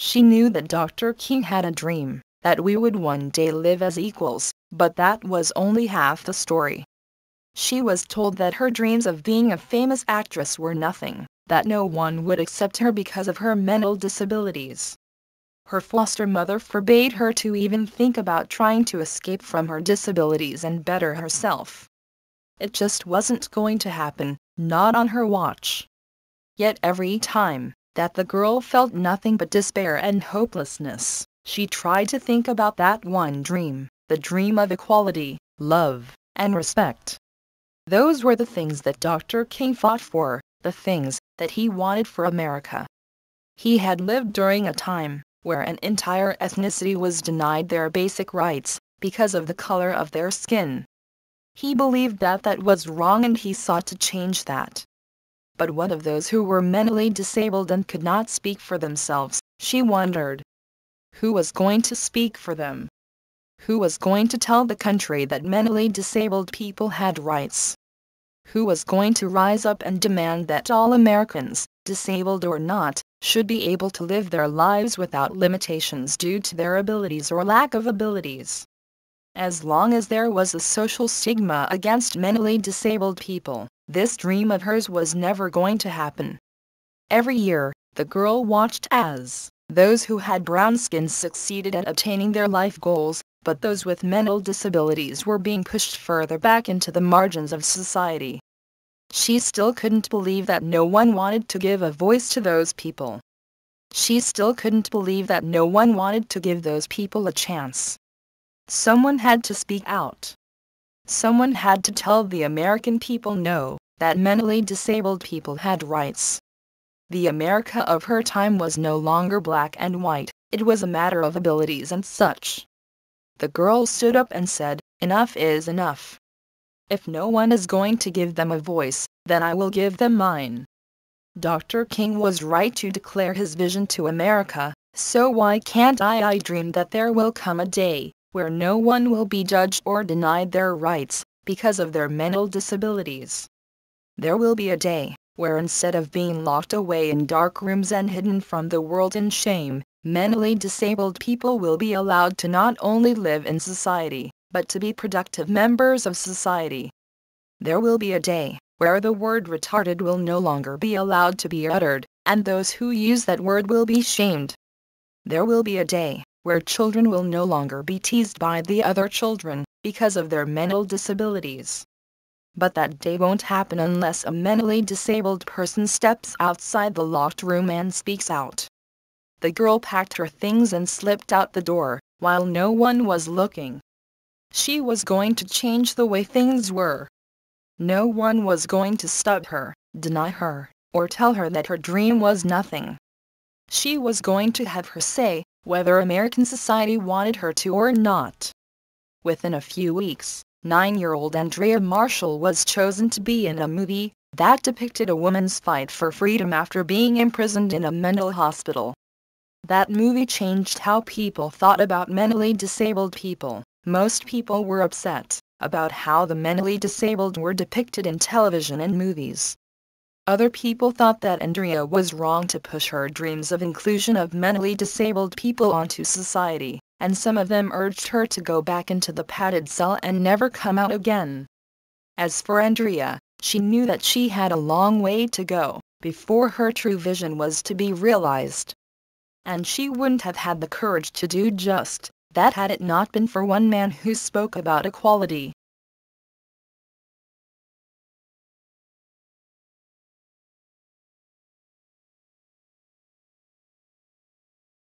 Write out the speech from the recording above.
She knew that Dr. King had a dream, that we would one day live as equals, but that was only half the story. She was told that her dreams of being a famous actress were nothing, that no one would accept her because of her mental disabilities. Her foster mother forbade her to even think about trying to escape from her disabilities and better herself. It just wasn't going to happen, not on her watch. Yet every time that the girl felt nothing but despair and hopelessness, she tried to think about that one dream, the dream of equality, love, and respect. Those were the things that Dr. King fought for, the things that he wanted for America. He had lived during a time where an entire ethnicity was denied their basic rights because of the color of their skin. He believed that that was wrong and he sought to change that. But what of those who were mentally disabled and could not speak for themselves, she wondered. Who was going to speak for them? Who was going to tell the country that mentally disabled people had rights? Who was going to rise up and demand that all Americans, disabled or not, should be able to live their lives without limitations due to their abilities or lack of abilities? As long as there was a social stigma against mentally disabled people, this dream of hers was never going to happen. Every year, the girl watched as those who had brown skin succeeded at attaining their life goals, but those with mental disabilities were being pushed further back into the margins of society. She still couldn't believe that no one wanted to give a voice to those people. She still couldn't believe that no one wanted to give those people a chance. Someone had to speak out. Someone had to tell the American people no, that mentally disabled people had rights. The America of her time was no longer black and white, it was a matter of abilities and such. The girl stood up and said, "Enough is enough. If no one is going to give them a voice, then I will give them mine." Dr. King was right to declare his vision to America, so why can't I dream that there will come a day where no one will be judged or denied their rights because of their mental disabilities? There will be a day where instead of being locked away in dark rooms and hidden from the world in shame, mentally disabled people will be allowed to not only live in society, but to be productive members of society. There will be a day where the word retarded will no longer be allowed to be uttered, and those who use that word will be shamed. There will be a day where children will no longer be teased by the other children because of their mental disabilities. But that day won't happen unless a mentally disabled person steps outside the locked room and speaks out. The girl packed her things and slipped out the door, while no one was looking. She was going to change the way things were. No one was going to stop her, deny her, or tell her that her dream was nothing. She was going to have her say, whether American society wanted her to or not. Within a few weeks, 9-year-old Andrea Marshall was chosen to be in a movie that depicted a woman's fight for freedom after being imprisoned in a mental hospital. That movie changed how people thought about mentally disabled people. Most people were upset about how the mentally disabled were depicted in television and movies. Other people thought that Andrea was wrong to push her dreams of inclusion of mentally disabled people onto society, and some of them urged her to go back into the padded cell and never come out again. As for Andrea, she knew that she had a long way to go before her true vision was to be realized. And she wouldn't have had the courage to do just that had it not been for one man who spoke about equality.